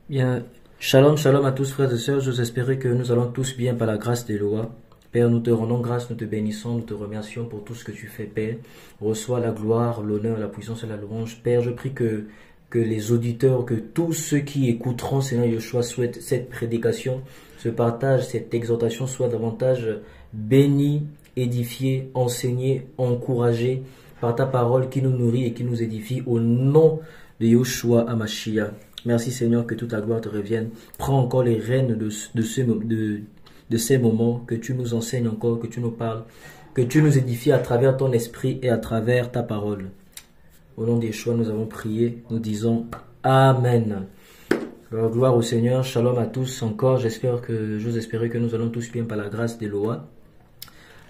Bien, shalom, shalom à tous frères et sœurs, j'ose espérer que nous allons tous bien par la grâce des lois. Père, nous te rendons grâce, nous te bénissons, nous te remercions pour tout ce que tu fais, Père. Reçois la gloire, l'honneur, la puissance et la louange. Père, je prie que les auditeurs, que tous ceux qui écouteront, Seigneur Yeshua, souhaitent cette prédication, ce partage, cette exhortation soit davantage bénie, édifiée, enseignée, encouragée par ta parole qui nous nourrit et qui nous édifie au nom de Yeshua Hamashiach. Merci Seigneur, que toute la gloire te revienne. Prends encore les rênes de ces moments, que tu nous enseignes encore, que tu nous parles, que tu nous édifies à travers ton esprit et à travers ta parole. Au nom d'Yeshua, nous avons prié, nous disons Amen. Alors, gloire au Seigneur, shalom à tous encore. J'ose espérer que nous allons tous bien par la grâce des lois.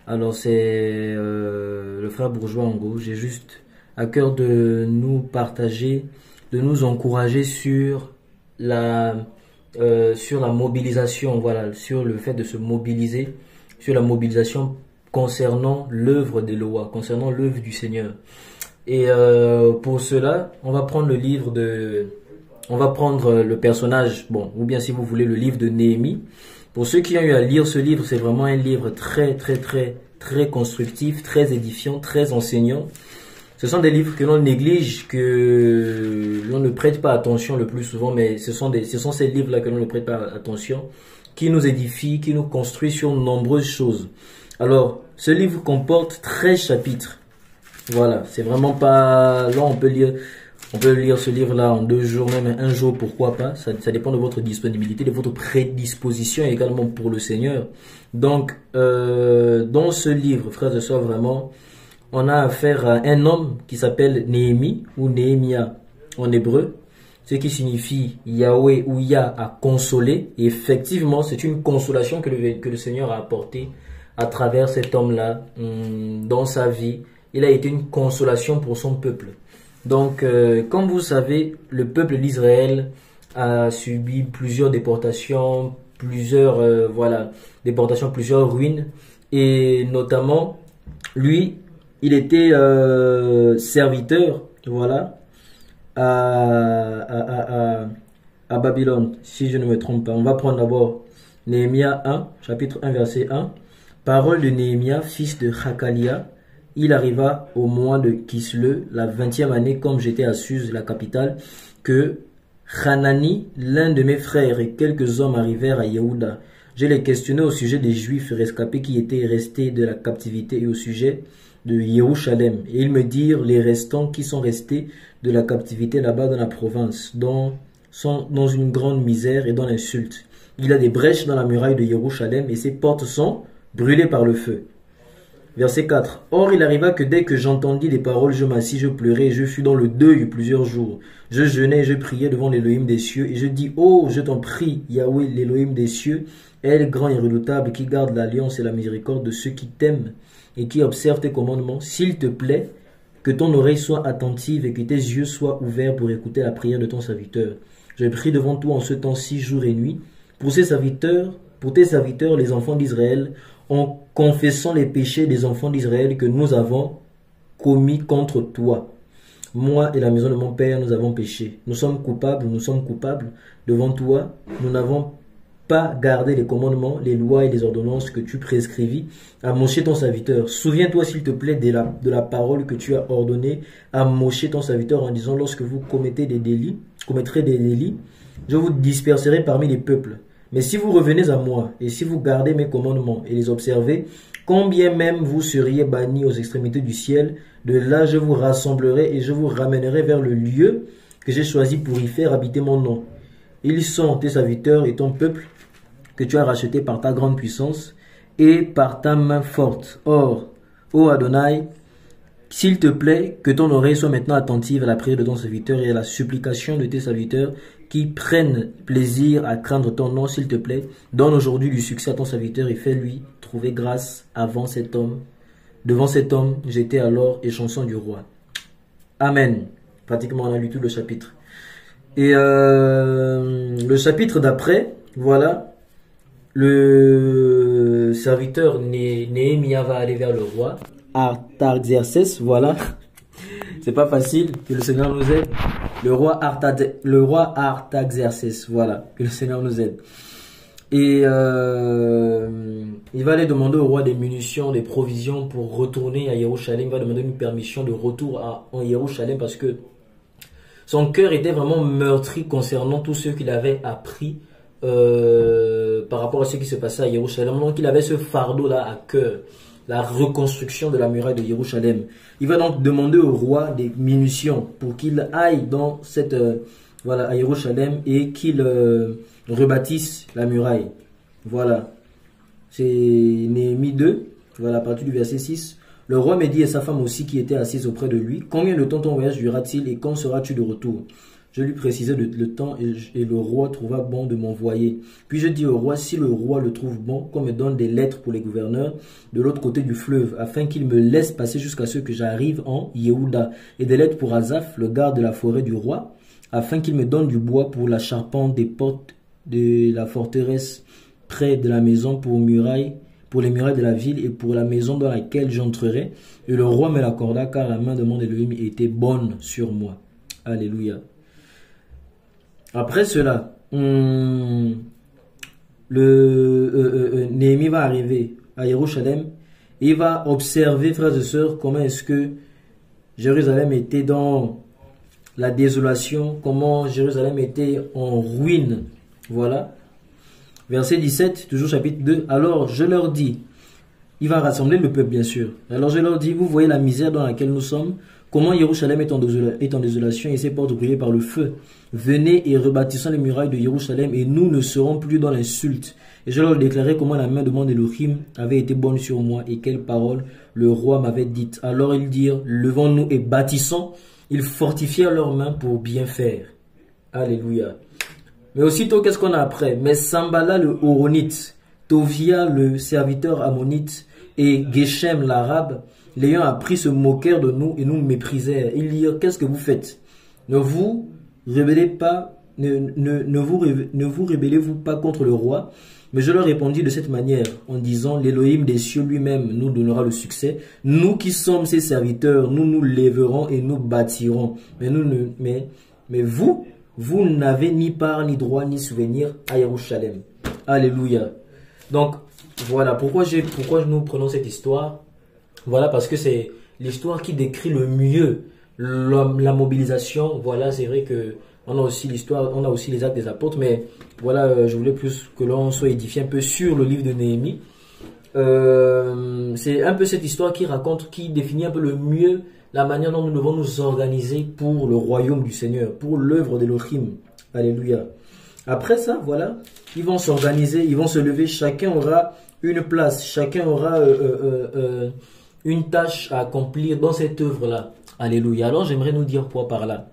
Alors c'est le frère Bourgeois Ango. J'ai juste à cœur de nous partager, de nous encourager sur la mobilisation, voilà, sur le fait de se mobiliser, sur la mobilisation concernant l'œuvre des lois, concernant l'œuvre du Seigneur. Et pour cela, on va prendre le personnage, bon, ou bien si vous voulez le livre de Néhémie. Pour ceux qui ont eu à lire ce livre, c'est vraiment un livre très constructif, très édifiant, très enseignant. Ce sont des livres que l'on néglige, que l'on ne prête pas attention le plus souvent, mais ce sont ces livres-là que l'on ne prête pas attention, qui nous édifient, qui nous construisent sur nombreuses choses. Alors, ce livre comporte 13 chapitres. Voilà, c'est vraiment pas... Là, on peut lire ce livre-là en 2 jours, même un jour, pourquoi pas. Ça dépend de votre disponibilité, de votre prédisposition également pour le Seigneur. Donc, dans ce livre, frères et sœurs, vraiment, on a affaire à un homme qui s'appelle Néhémie ou Néhémia en hébreu, ce qui signifie Yahweh ou Yah a consolé. Et effectivement, c'est une consolation que le Seigneur a apportée à travers cet homme-là dans sa vie. Il a été une consolation pour son peuple. Donc, comme vous savez, le peuple d'Israël a subi plusieurs déportations, plusieurs ruines. Et notamment, lui, il était serviteur, voilà, à Babylone, si je ne me trompe pas. On va prendre d'abord Néhémia 1, chapitre 1, verset 1. Parole de Néhémia, fils de Hakalia. Il arriva au mois de Kisleu, la 20e année, comme j'étais à Suse, la capitale, que Hanani, l'un de mes frères, et quelques hommes arrivèrent à Yehuda. Je les questionnais au sujet des Juifs rescapés qui étaient restés de la captivité et au sujet de Jérusalem. Et ils me dirent, les restants qui sont restés de la captivité là-bas dans la province, sont dans une grande misère et dans l'insulte. Il y a des brèches dans la muraille de Jérusalem et ses portes sont brûlées par le feu. Verset 4. Or il arriva que dès que j'entendis les paroles, je m'assis, je pleurais, et je fus dans le deuil plusieurs jours. Je jeûnais et je priais devant l'Élohim des cieux, et je dis, oh, je t'en prie, Yahweh, l'Élohim des cieux, elle grand et redoutable, qui garde l'alliance et la miséricorde de ceux qui t'aiment et qui observent tes commandements, s'il te plaît, que ton oreille soit attentive et que tes yeux soient ouverts pour écouter la prière de ton serviteur. Je prie devant toi en ce temps-ci, jour et nuit, pour tes serviteurs, les enfants d'Israël, en confessant les péchés des enfants d'Israël que nous avons commis contre toi. Moi et la maison de mon père, nous avons péché. Nous sommes coupables devant toi. Nous n'avons pas gardé les commandements, les lois et les ordonnances que tu prescrivis à Moshe ton serviteur. Souviens-toi s'il te plaît de la parole que tu as ordonnée à Moshe ton serviteur en disant, lorsque vous commettrez des délits, je vous disperserai parmi les peuples. Mais si vous revenez à moi, et si vous gardez mes commandements et les observez, combien même vous seriez bannis aux extrémités du ciel, de là je vous rassemblerai et je vous ramènerai vers le lieu que j'ai choisi pour y faire habiter mon nom. Ils sont tes serviteurs et ton peuple que tu as racheté par ta grande puissance et par ta main forte. Or, ô Adonai, s'il te plaît, que ton oreille soit maintenant attentive à la prière de ton serviteur et à la supplication de tes serviteurs qui prennent plaisir à craindre ton nom, s'il te plaît. Donne aujourd'hui du succès à ton serviteur et fais-lui trouver grâce avant cet homme. Devant cet homme, j'étais alors échanson du roi. Amen. Pratiquement, on a lu tout le chapitre. Et le chapitre d'après, voilà, le serviteur Néhémia va aller vers le roi Artaxerxès, voilà. C'est pas facile, que le Seigneur nous aide. Le roi Artaxerxès, voilà, que le Seigneur nous aide. Et il va aller demander au roi des munitions, des provisions pour retourner à Jérusalem. Il va demander une permission de retour en Jérusalem parce que son cœur était vraiment meurtri concernant tout ce qu'il avait appris par rapport à ce qui se passait à Jérusalem. Donc il avait ce fardeau-là à cœur, la reconstruction de la muraille de Jérusalem. Il va donc demander au roi des munitions pour qu'il aille dans cette voilà, à Jérusalem et qu'il rebâtisse la muraille. Voilà. C'est Néhémie 2, voilà, à partir du verset 6. Le roi me dit, et sa femme aussi qui était assise auprès de lui, combien de temps ton voyage durera-t-il et quand seras-tu de retour? Je lui précisai le temps et le roi trouva bon de m'envoyer. Puis je dis au roi, si le roi le trouve bon, qu'on me donne des lettres pour les gouverneurs de l'autre côté du fleuve, afin qu'il me laisse passer jusqu'à ce que j'arrive en Yehuda, et des lettres pour Azaph, le garde de la forêt du roi, afin qu'il me donne du bois pour la charpente des portes de la forteresse près de la maison pour les murailles de la ville et pour la maison dans laquelle j'entrerai. Et le roi me l'accorda car la main de mon Elohim était bonne sur moi. Alléluia. Après cela, Néhémie va arriver à Jérusalem et il va observer, frères et sœurs, comment est-ce que Jérusalem était dans la désolation, comment Jérusalem était en ruine. Voilà. Verset 17, toujours chapitre 2. Alors je leur dis, il va rassembler le peuple bien sûr. Alors je leur dis, vous voyez la misère dans laquelle nous sommes, comment Jérusalem est en désolation et ses portes brûlées par le feu. Venez et rebâtissons les murailles de Jérusalem et nous ne serons plus dans l'insulte. Et je leur déclarai comment la main de mon Elohim avait été bonne sur moi et quelles paroles le roi m'avait dites. Alors ils dirent, levons-nous et bâtissons. Ils fortifièrent leurs mains pour bien faire. Alléluia. Mais aussitôt, qu'est-ce qu'on a après? Mais Sambala le Horonite, Tovia le serviteur ammonite et Geshem l'arabe, l'ayant appris, se moquèrent de nous et nous méprisèrent. Ils dirent, qu'est-ce que vous faites? Ne vous rebellez-vous pas contre le roi? Mais je leur répondis de cette manière, en disant, l'Élohim des cieux lui-même nous donnera le succès. Nous qui sommes ses serviteurs, nous nous lèverons et nous bâtirons. Mais vous n'avez ni part, ni droit, ni souvenir à Jérusalem. Alléluia. Donc, voilà, pourquoi nous prenons cette histoire? Voilà, parce que c'est l'histoire qui décrit le mieux la mobilisation. Voilà, c'est vrai que on a aussi l'histoire, on a aussi les actes des apôtres, mais voilà, je voulais plus que l'on soit édifié un peu sur le livre de Néhémie. C'est un peu cette histoire qui définit un peu le mieux la manière dont nous devons nous organiser pour le royaume du Seigneur, pour l'œuvre d'Elohim. Alléluia. Après ça, voilà, ils vont s'organiser, ils vont se lever, chacun aura une place, chacun aura une tâche à accomplir dans cette œuvre-là. Alléluia. Alors j'aimerais nous dire quoi par là?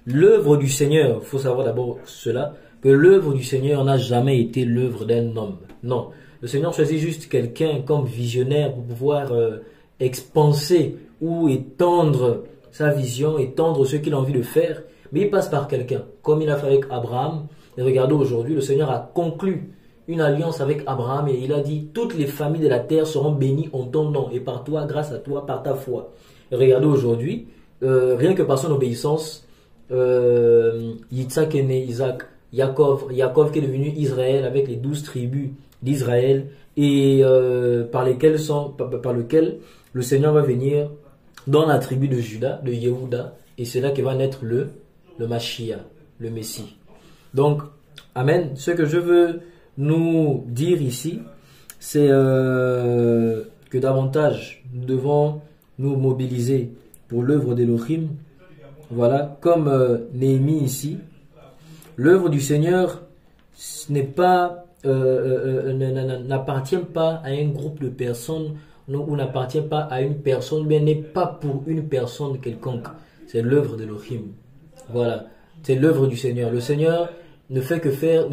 L'œuvre du Seigneur, il faut savoir d'abord cela, que l'œuvre du Seigneur n'a jamais été l'œuvre d'un homme. Non, le Seigneur choisit juste quelqu'un comme visionnaire pour pouvoir expanser ou étendre sa vision, étendre ce qu'il a envie de faire. Mais il passe par quelqu'un, comme il a fait avec Abraham. Et regardez aujourd'hui, le Seigneur a conclu une alliance avec Abraham et il a dit, toutes les familles de la terre seront bénies en ton nom et par toi, grâce à toi, par ta foi. Et regardez aujourd'hui, rien que par son obéissance, Yitzhak est né Isaac, Yaakov qui est devenu Israël avec les 12 tribus d'Israël et par lequel le Seigneur va venir dans la tribu de Juda, de Yehuda, et c'est là que va naître le Mashiach, le Messie. Donc, Amen. Ce que je veux nous dire ici, c'est que davantage nous devons nous mobiliser pour l'œuvre d'Elohim. Voilà, comme Néhémie ici, l'œuvre du Seigneur n'appartient pas à un groupe de personnes ou n'appartient pas à une personne, mais n'est pas pour une personne quelconque. C'est l'œuvre d'Elohim. Voilà, c'est l'œuvre du Seigneur. Le Seigneur ne fait que faire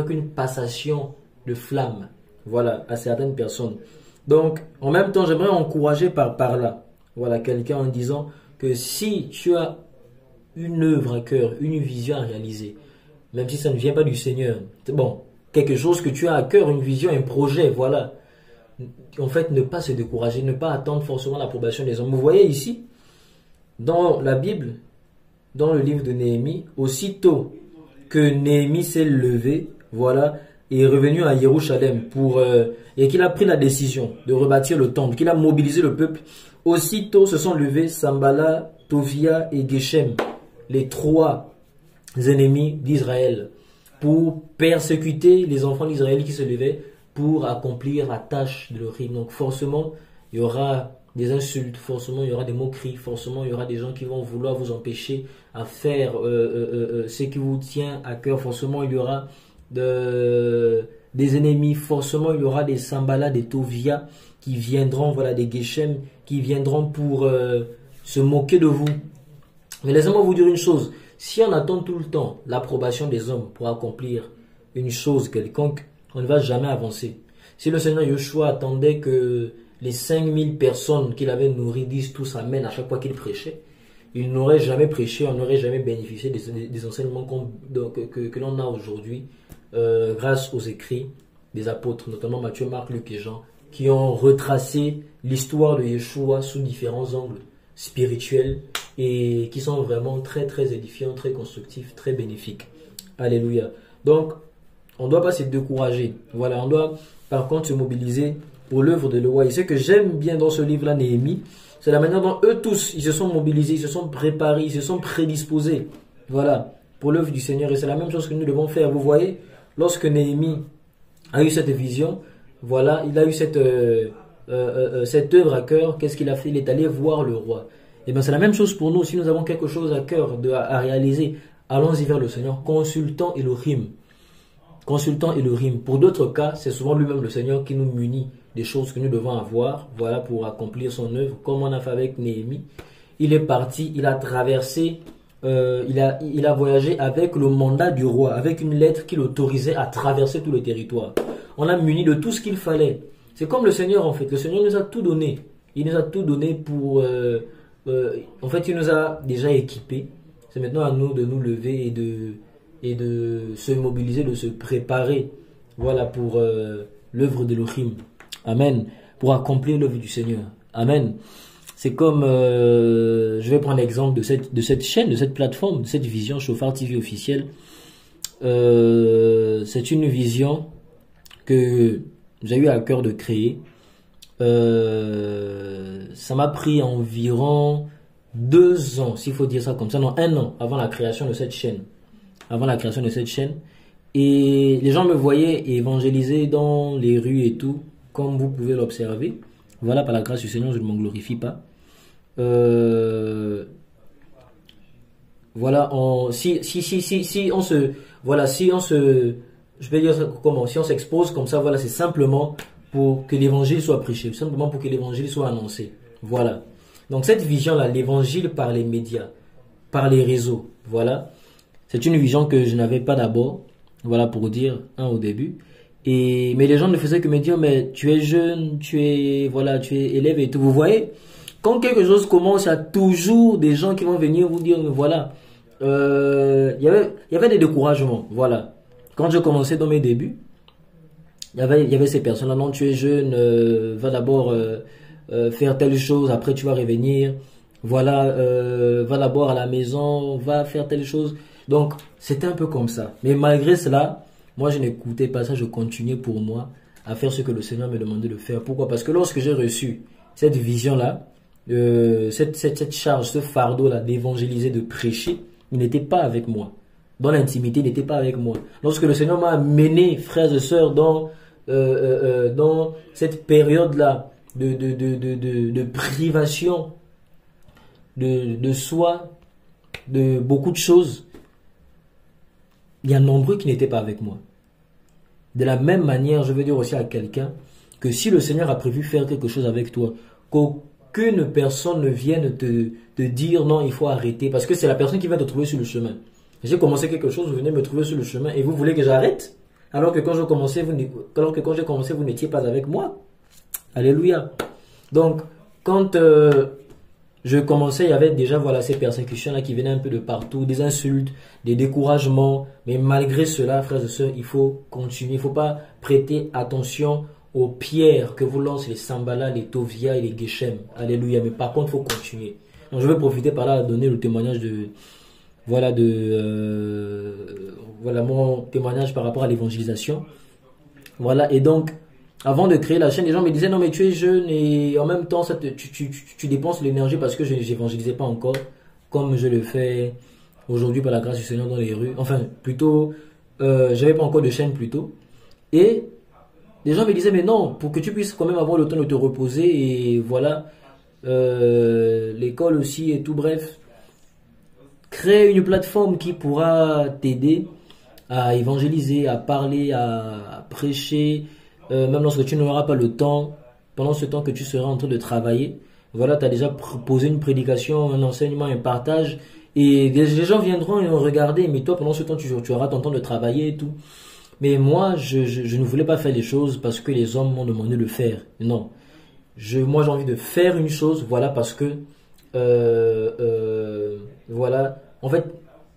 qu'une passation de flamme, voilà, à certaines personnes. Donc, en même temps, j'aimerais encourager par là, voilà, quelqu'un en disant que si tu as une œuvre à cœur, une vision à réaliser, même si ça ne vient pas du Seigneur, c'est bon, quelque chose que tu as à cœur, une vision, un projet, voilà. en fait, ne pas se décourager, ne pas attendre forcément l'approbation des hommes. Vous voyez ici, dans la Bible, dans le livre de Néhémie, aussitôt que Néhémie s'est levé, voilà, et est revenu à Jérusalem et qu'il a pris la décision de rebâtir le temple, qu'il a mobilisé le peuple, aussitôt se sont levés Sambala, Tovia et Geshem, les 3 ennemis d'Israël, pour persécuter les enfants d'Israël qui se levaient pour accomplir la tâche de leur rime. Donc forcément, il y aura des insultes, forcément il y aura des moqueries, forcément il y aura des gens qui vont vouloir vous empêcher à faire ce qui vous tient à cœur, forcément il y aura des ennemis, forcément il y aura des Sambala, des Tovia qui viendront, voilà, des Geshem qui viendront pour se moquer de vous. Mais laissez-moi vous dire une chose, si on attend tout le temps l'approbation des hommes pour accomplir une chose quelconque, on ne va jamais avancer. Si le Seigneur Yeshua attendait que les 5000 personnes qu'il avait nourries disent tous Amen à chaque fois qu'il prêchait, il n'aurait jamais prêché, on n'aurait jamais bénéficié des enseignements que l'on a aujourd'hui grâce aux écrits des apôtres, notamment Matthieu, Marc, Luc et Jean, qui ont retracé l'histoire de Yeshua sous différents angles spirituels et qui sont vraiment très très édifiants, très constructifs, très bénéfiques. Alléluia. Donc, on ne doit pas se décourager. Voilà, on doit par contre se mobiliser pour l'œuvre de Elohim. Et ce que j'aime bien dans ce livre-là, Néhémie, c'est la manière dont eux tous, ils se sont mobilisés, ils se sont préparés, ils se sont prédisposés. Voilà, pour l'œuvre du Seigneur. Et c'est la même chose que nous devons faire. Vous voyez, lorsque Néhémie a eu cette vision, voilà, il a eu cette œuvre à cœur. Qu'est-ce qu'il a fait? Il est allé voir le roi. Et bien c'est la même chose pour nous. Si nous avons quelque chose à cœur à réaliser, allons-y vers le Seigneur, consultant Elohim. Consultant Elohim. Pour d'autres cas, c'est souvent lui-même le Seigneur qui nous munit des choses que nous devons avoir, voilà, pour accomplir son œuvre, comme on a fait avec Néhémie. Il est parti, il a traversé, il a voyagé avec le mandat du roi, avec une lettre qui l'autorisait à traverser tout le territoire. On l'a muni de tout ce qu'il fallait. C'est comme le Seigneur en fait. Le Seigneur nous a tout donné. Il nous a tout donné pour... en fait, il nous a déjà équipés. C'est maintenant à nous de nous lever et de se mobiliser, de se préparer, voilà, pour l'œuvre d'Elohim. Amen. Pour accomplir l'œuvre du Seigneur. Amen. C'est comme, je vais prendre l'exemple de cette chaîne, de cette plateforme, de cette vision Chauffard TV officielle. C'est une vision que j'ai eu à cœur de créer. Ça m'a pris environ 2 ans, s'il faut dire ça comme ça, non, 1 an avant la création de cette chaîne. Avant la création de cette chaîne. Et les gens me voyaient évangéliser dans les rues et tout, comme vous pouvez l'observer. Voilà, par la grâce du Seigneur, je ne m'en glorifie pas. Voilà, si on se, voilà, si on se, je vais dire ça comment, si on s'expose comme ça, voilà, c'est simplement pour que l'évangile soit prêché, simplement pour que l'évangile soit annoncé. Voilà. Donc cette vision-là, l'évangile par les médias, par les réseaux, voilà. C'est une vision que je n'avais pas d'abord, voilà, pour dire, au début. Mais les gens ne faisaient que me dire, mais tu es jeune, tu es élève et tout. Vous voyez, quand quelque chose commence, il y a toujours des gens qui vont venir vous dire, voilà, il y avait des découragements, voilà. Quand je commençais dans mes débuts, il y avait ces personnes-là, non, tu es jeune, va d'abord faire telle chose, après tu vas revenir, voilà, va d'abord à la maison, va faire telle chose. Donc, c'était un peu comme ça. Mais malgré cela, moi, je n'écoutais pas ça. Je continuais pour moi à faire ce que le Seigneur me demandait de faire. Pourquoi? Parce que lorsque j'ai reçu cette vision-là, cette charge, ce fardeau-là d'évangéliser, de prêcher, il n'était pas avec moi. Dans l'intimité, il n'était pas avec moi. Lorsque le Seigneur m'a amené, frères et sœurs, dans cette période-là de privation de soi, de beaucoup de choses, il y a nombreux qui n'étaient pas avec moi. De la même manière, je veux dire aussi à quelqu'un que si le Seigneur a prévu faire quelque chose avec toi, qu'aucune personne ne vienne te dire non, il faut arrêter, parce que c'est la personne qui va te trouver sur le chemin. J'ai commencé quelque chose, vous venez me trouver sur le chemin et vous voulez que j'arrête, alors que quand j'ai commencé, vous n'étiez pas avec moi. Alléluia. Donc, quand je commençais, il y avait déjà, voilà, ces persécutions-là qui venaient un peu de partout, des insultes, des découragements. Mais malgré cela, frères et sœurs, il faut continuer. Il ne faut pas prêter attention aux pierres que vous lancez les Sambala, les Tovia et les Geshem. Alléluia. Mais par contre, il faut continuer. Donc, je vais profiter par là à donner le témoignage voilà, mon témoignage par rapport à l'évangélisation. Voilà, et donc, avant de créer la chaîne, les gens me disaient, non mais tu es jeune et en même temps, tu dépenses l'énergie parce que je n'évangélisais pas encore, comme je le fais aujourd'hui par la grâce du Seigneur dans les rues. Enfin, plutôt, j'avais pas encore de chaîne plutôt. Et les gens me disaient, mais non, pour que tu puisses quand même avoir le temps de te reposer et voilà, l'école aussi et tout, bref. Crée une plateforme qui pourra t'aider à évangéliser, à parler, à prêcher, même lorsque tu n'auras pas le temps, pendant ce temps que tu seras en train de travailler. Voilà, tu as déjà posé une prédication, un enseignement, un partage, et les gens viendront et vont regarder, mais toi, pendant ce temps, tu auras ton temps de travailler et tout. Mais moi, je ne voulais pas faire les choses parce que les hommes m'ont demandé de le faire. Non. Moi, j'ai envie de faire une chose, voilà, parce que, voilà, en fait,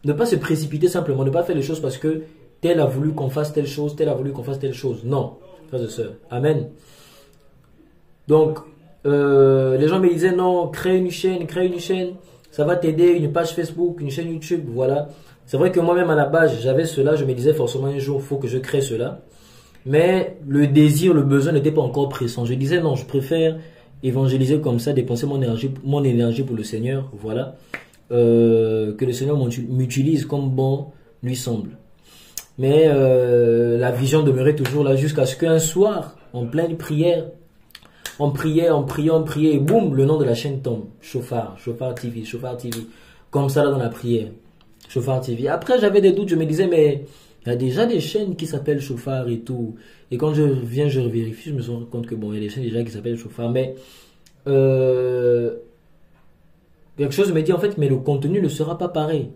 ne pas se précipiter simplement, ne pas faire les choses parce que tel a voulu qu'on fasse telle chose, tel a voulu qu'on fasse telle chose. Non, frères et sœurs. Amen. Donc, les gens me disaient non, crée une chaîne, ça va t'aider, une page Facebook, une chaîne YouTube, voilà. C'est vrai que moi-même à la base, j'avais cela, je me disais forcément un jour, il faut que je crée cela. Mais le désir, le besoin n'était pas encore pressant. Je disais non, je préfère évangéliser comme ça, dépenser mon énergie pour le Seigneur, voilà. Que le Seigneur m'utilise comme bon lui semble. Mais la vision demeurait toujours là jusqu'à ce qu'un soir, en pleine prière, on priait, et boum, le nom de la chaîne tombe. Chauffard TV. Comme ça là dans la prière. Chauffard TV. Après j'avais des doutes, je me disais mais il y a déjà des chaînes qui s'appellent Chauffard et tout. Et quand je vérifie, je me rends compte que bon, il y a des chaînes déjà qui s'appellent Chauffard. Mais quelque chose me dit en fait, mais le contenu ne sera pas pareil.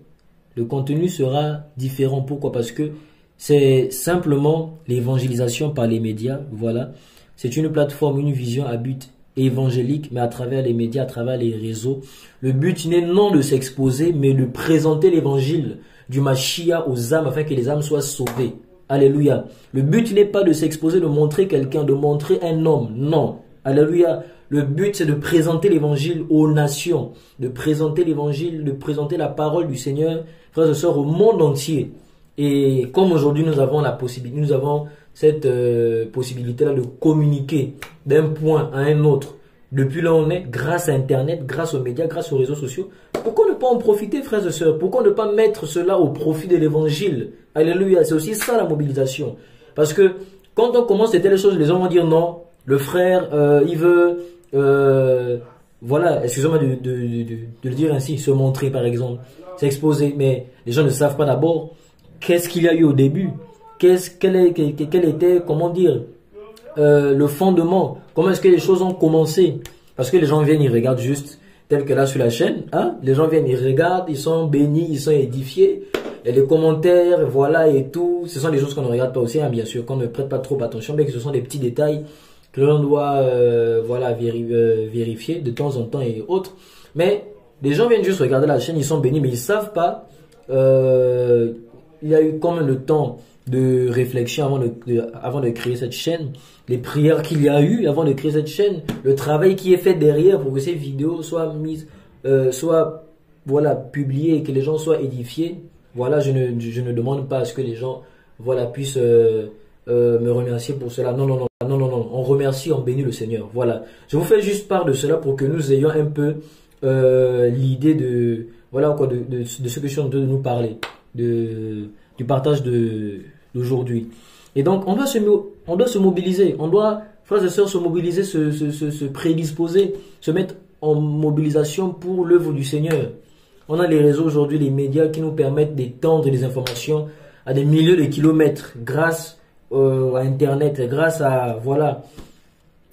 Le contenu sera différent. Pourquoi? Parce que c'est simplement l'évangélisation par les médias. Voilà. C'est une plateforme, une vision à but évangélique, mais à travers les médias, à travers les réseaux. Le but n'est non de s'exposer, mais de présenter l'évangile du Mashiach aux âmes afin que les âmes soient sauvées. Alléluia. Le but n'est pas de s'exposer, de montrer quelqu'un, de montrer un homme. Non. Alléluia. Le but, c'est de présenter l'évangile aux nations, de présenter l'évangile, de présenter la parole du Seigneur, frères et sœurs, au monde entier. Et comme aujourd'hui, nous avons la possibilité, nous avons cette possibilité-là de communiquer d'un point à un autre, depuis là où on est, grâce à Internet, grâce aux médias, grâce aux réseaux sociaux. Pourquoi ne pas en profiter, frères et sœurs? Pourquoi ne pas mettre cela au profit de l'évangile? Alléluia, c'est aussi ça la mobilisation. Parce que quand on commence à telles choses, les gens vont dire non, le frère, il veut... voilà, excusez-moi de le dire ainsi, se montrer par exemple, s'exposer, mais les gens ne savent pas d'abord qu'est-ce qu'il y a eu au début, quel était, comment dire, le fondement, comment est-ce que les choses ont commencé, parce que les gens viennent, ils regardent juste, tel que là sur la chaîne, hein, les gens viennent, ils regardent, ils sont bénis, ils sont édifiés, et les commentaires, voilà et tout, ce sont des choses qu'on ne regarde pas aussi, hein, bien sûr, qu'on ne prête pas trop attention, mais que ce sont des petits détails que l'on doit voilà, vérifier de temps en temps et autres. Mais les gens viennent juste regarder la chaîne, ils sont bénis, mais ils ne savent pas. Il y a eu combien de temps de réflexion avant de créer cette chaîne, les prières qu'il y a eu avant de créer cette chaîne, le travail qui est fait derrière pour que ces vidéos soient mises, soient voilà, publiées et que les gens soient édifiés. Voilà, je ne demande pas à ce que les gens voilà, puissent... me remercier pour cela. Non. On remercie, on bénit le Seigneur. Voilà. Je vous fais juste part de cela pour que nous ayons un peu l'idée de voilà quoi de ce que je suis en train de nous parler, du partage d'aujourd'hui. Et donc on doit se mobiliser. On doit, frères et sœurs, se mobiliser, se prédisposer, se mettre en mobilisation pour l'œuvre du Seigneur. On a les réseaux aujourd'hui, les médias qui nous permettent d'étendre les informations à des milliers de kilomètres grâce à Internet, grâce à voilà,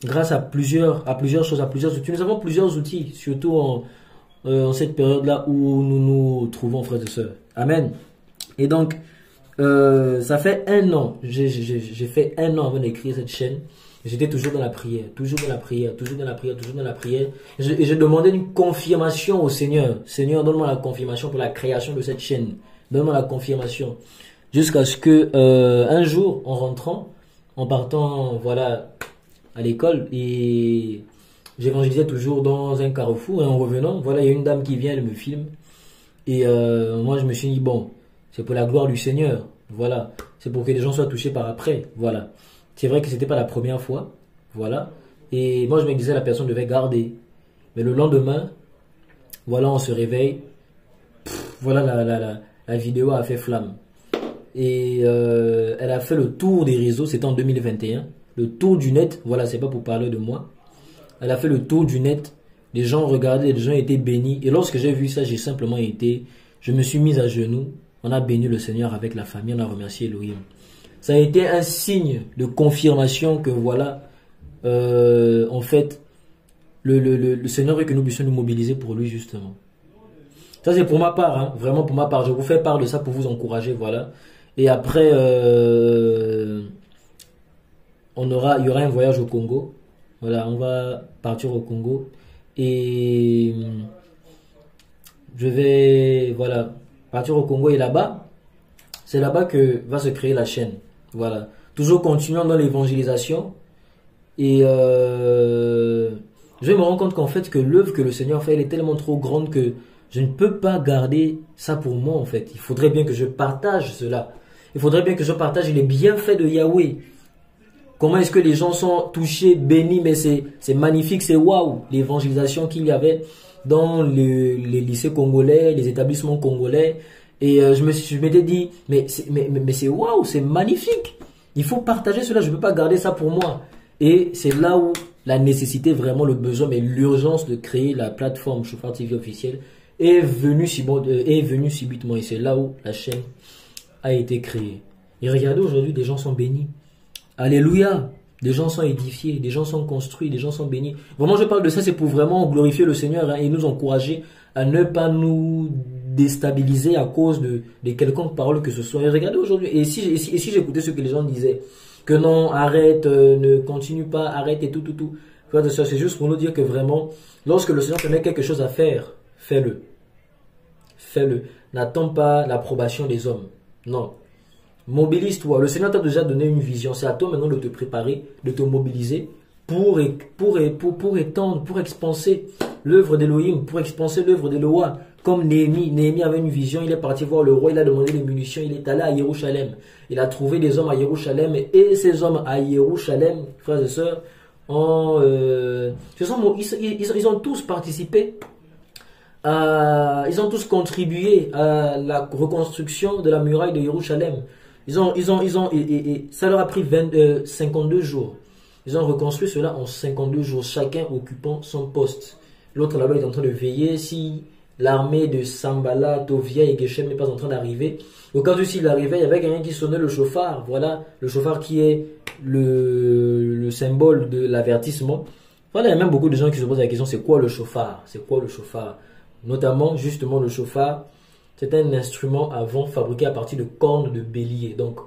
grâce à plusieurs choses, à plusieurs outils. Nous avons plusieurs outils, surtout en cette période-là où nous nous trouvons, frères et sœurs. Amen. Et donc, ça fait 1 an, j'ai fait 1 an avant d'écrire cette chaîne. J'étais toujours dans la prière, toujours dans la prière. Et je demandais une confirmation au Seigneur. Seigneur, donne-moi la confirmation pour la création de cette chaîne. Donne-moi la confirmation. Jusqu'à ce que un jour, en rentrant, en partant, voilà, à l'école et j'évangélisais toujours dans un carrefour et en revenant, voilà, il y a une dame qui vient, elle me filme et moi je me suis dit bon, c'est pour la gloire du Seigneur, voilà, c'est pour que les gens soient touchés par après, voilà. C'est vrai que c'était pas la première fois, voilà, et moi je me disais la personne devait garder, mais le lendemain, voilà, on se réveille, voilà la vidéo a fait flamme. Et elle a fait le tour des réseaux, c'était en 2021, le tour du net, voilà, c'est pas pour parler de moi. Elle a fait le tour du net, les gens regardaient, les gens étaient bénis. Et lorsque j'ai vu ça, j'ai simplement été, je me suis mis à genoux, on a béni le Seigneur avec la famille, on a remercié Elohim. Ça a été un signe de confirmation que voilà, en fait, le Seigneur veut que nous puissions nous mobiliser pour lui justement. Ça c'est pour ma part, hein, vraiment pour ma part. Je vous fais part de ça pour vous encourager, voilà. Et après, il y aura un voyage au Congo. Voilà, on va partir au Congo. Et je vais, voilà, partir au Congo. Et là-bas, c'est là-bas que va se créer la chaîne. Voilà. Toujours continuant dans l'évangélisation. Et je me rends compte qu'en fait, que l'œuvre que le Seigneur fait, elle est tellement trop grande que je ne peux pas garder ça pour moi, en fait. Il faudrait bien que je partage cela. Il faudrait bien que je partage les bienfaits de Yahweh. Comment est-ce que les gens sont touchés, bénis, mais c'est magnifique, c'est waouh, l'évangélisation qu'il y avait dans les lycées congolais, les établissements congolais. Et je m'étais dit, mais c'est waouh, c'est magnifique. Il faut partager cela, je ne peux pas garder ça pour moi. Et c'est là où la nécessité, vraiment le besoin, mais l'urgence de créer la plateforme Chauffard TV officielle est venue subitement. Et c'est là où la chaîne a été créée. Et regardez, aujourd'hui, des gens sont bénis. Alléluia. Des gens sont édifiés, des gens sont construits, des gens sont bénis. Vraiment, je parle de ça, c'est pour vraiment glorifier le Seigneur, hein, et nous encourager à ne pas nous déstabiliser à cause de quelconque parole que ce soit. Et regardez aujourd'hui, et si j'écoutais ce que les gens disaient, que non, arrête, ne continue pas, arrête et tout. C'est juste pour nous dire que vraiment, lorsque le Seigneur te met quelque chose à faire, fais-le. Fais-le. N'attends pas l'approbation des hommes. Non. Mobilise-toi. Le Seigneur t'a déjà donné une vision. C'est à toi maintenant de te préparer, de te mobiliser pour étendre, pour expanser l'œuvre d'Elohim, pour expanser l'œuvre d'Eloah. Comme Néhémie. Néhémie avait une vision, il est parti voir le roi, il a demandé des munitions, il est allé à Jérusalem. Il a trouvé des hommes à Jérusalem et ces hommes à Jérusalem, frères et sœurs, ils ont tous participé. Ils ont tous contribué à la reconstruction de la muraille de Jérusalem. Ça leur a pris 52 jours. Ils ont reconstruit cela en 52 jours, chacun occupant son poste. L'autre là-bas est en train de veiller si l'armée de Sambala, Tovia et Geshem n'est pas en train d'arriver. Au cas où s'il arrivait, il y avait quelqu'un qui sonnait le chauffard. Voilà, le chauffard qui est le symbole de l'avertissement. Voilà, il y a même beaucoup de gens qui se posent la question, c'est quoi le chauffard? C'est quoi le chauffard? Notamment, justement, le chauffard, c'est un instrument à vent fabriqué à partir de cornes de bélier. Donc,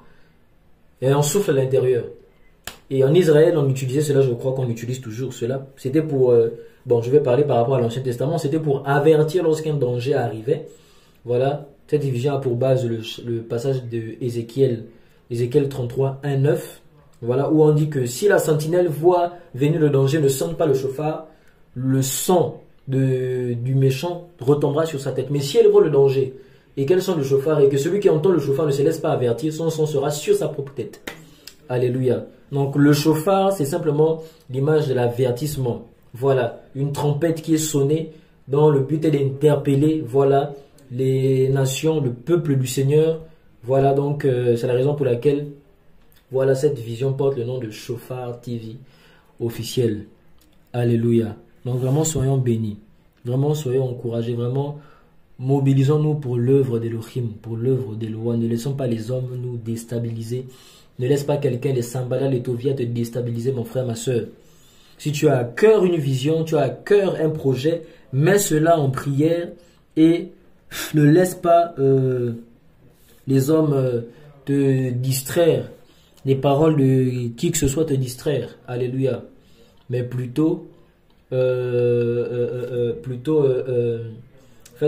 et on souffle à l'intérieur. Et en Israël, on utilisait cela, je crois qu'on utilise toujours cela. C'était pour, bon, je vais parler par rapport à l'Ancien Testament, c'était pour avertir lorsqu'un danger arrivait. Voilà, cette division a pour base le passage de Ézéchiel 33, 1, 9. Voilà, où on dit que si la sentinelle voit venir le danger, ne sonne pas le chauffard, le sang du méchant retombera sur sa tête. Mais si elle voit le danger et qu'elle sent le chauffard et que celui qui entend le chauffard ne se laisse pas avertir, son sang sera sur sa propre tête. Alléluia. Donc le chauffard, c'est simplement l'image de l'avertissement. Voilà, une trompette qui est sonnée dont le but est d'interpeller, voilà, les nations, le peuple du Seigneur. Voilà, donc c'est la raison pour laquelle, voilà, cette vision porte le nom de Chauffard TV officiel. Alléluia. Donc vraiment, soyons bénis. Vraiment, soyons encouragés. Vraiment, mobilisons-nous pour l'œuvre d'Elohim, pour l'œuvre d'Eloah. Ne laissons pas les hommes nous déstabiliser. Ne laisse pas quelqu'un, les Sambala, les Tovia, te déstabiliser, mon frère, ma soeur. Si tu as à cœur une vision, tu as à cœur un projet, mets cela en prière et ne laisse pas les hommes te distraire. Les paroles de qui que ce soit te distraire. Alléluia. Mais plutôt, fais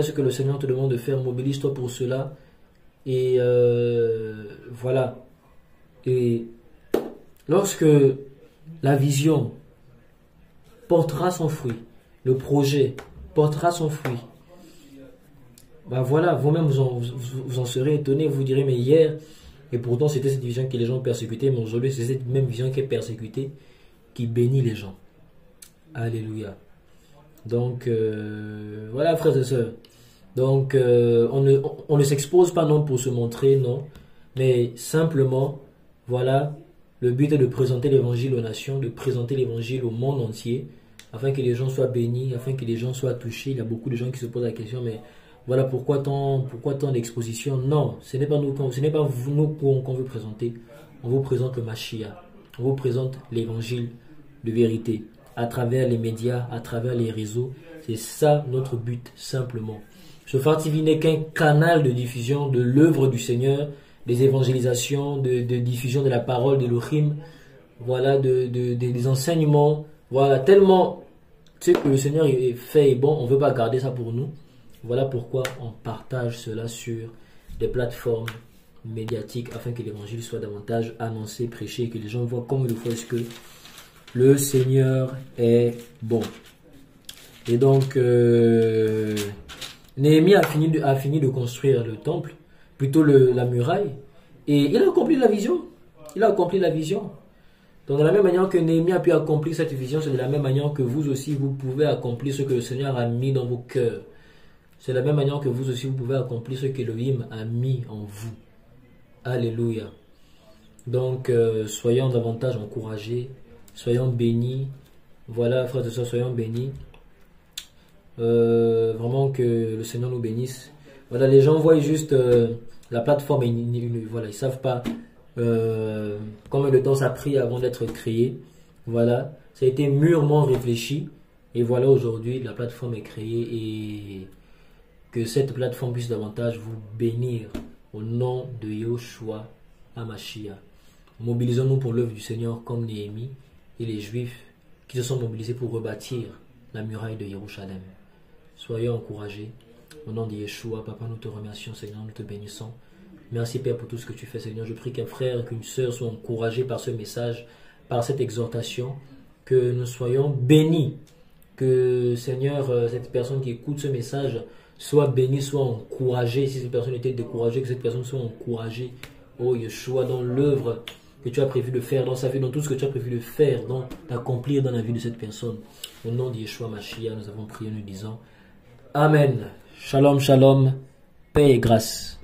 ce que le Seigneur te demande de faire. Mobilise-toi pour cela. Et voilà. Et lorsque la vision portera son fruit. Le projet portera son fruit. Ben voilà, vous-même vous en serez étonné, vous direz, mais hier, et pourtant c'était cette vision que les gens persécutaient, mais aujourd'hui c'est cette même vision qui est persécutée, qui bénit les gens. Alléluia. Donc, voilà frères et sœurs. Donc, on ne s'expose pas non pour se montrer, non, mais simplement, voilà, le but est de présenter l'évangile aux nations, de présenter l'évangile au monde entier, afin que les gens soient bénis, afin que les gens soient touchés. Il y a beaucoup de gens qui se posent la question, mais voilà, pourquoi tant d'expositions? Non, ce n'est pas nous qu'on veut présenter. On vous présente le Mashiach. On vous présente l'évangile de vérité à travers les médias, à travers les réseaux. C'est ça notre but, simplement. Shofar TV n'est qu'un canal de diffusion de l'œuvre du Seigneur, des évangélisations, de diffusion de la parole de l'Ochim, voilà, des enseignements. Voilà, tellement ce que le Seigneur est fait et bon, on ne veut pas garder ça pour nous. Voilà pourquoi on partage cela sur des plateformes médiatiques afin que l'évangile soit davantage annoncé, prêché et que les gens voient comme il faut est-ce que le Seigneur est bon. Et donc, Néhémie a fini de construire le temple, plutôt la muraille, et il a accompli la vision. Il a accompli la vision. Donc, de la même manière que Néhémie a pu accomplir cette vision, c'est de la même manière que vous aussi, vous pouvez accomplir ce que le Seigneur a mis dans vos cœurs. C'est de la même manière que vous aussi, vous pouvez accomplir ce qu'Elohim a mis en vous. Alléluia. Donc, soyons davantage encouragés, soyons bénis. Voilà, frères et sœurs, soyons bénis. Vraiment que le Seigneur nous bénisse. Voilà, les gens voient juste la plateforme, voilà, ils ne savent pas combien de temps ça a pris avant d'être créé. Voilà, ça a été mûrement réfléchi. Et voilà, aujourd'hui, la plateforme est créée et que cette plateforme puisse davantage vous bénir au nom de Yahushua HaMashiach. Mobilisons-nous pour l'œuvre du Seigneur comme Néhémie et les Juifs qui se sont mobilisés pour rebâtir la muraille de Jérusalem. Soyons encouragés. Au nom de Yeshua, Papa, nous te remercions, Seigneur, nous te bénissons. Merci, Père, pour tout ce que tu fais, Seigneur. Je prie qu'un frère, qu'une sœur soient encouragés par ce message, par cette exhortation, que nous soyons bénis. Que, Seigneur, cette personne qui écoute ce message soit bénie, soit encouragée. Si cette personne était découragée, que cette personne soit encouragée. Oh, Yeshua, dans l'œuvre que tu as prévu de faire dans sa vie, dans tout ce que tu as prévu de faire, d'accomplir dans la vie de cette personne. Au nom de Yeshua Mashiach, nous avons prié, nous disons Amen. Shalom, shalom, paix et grâce.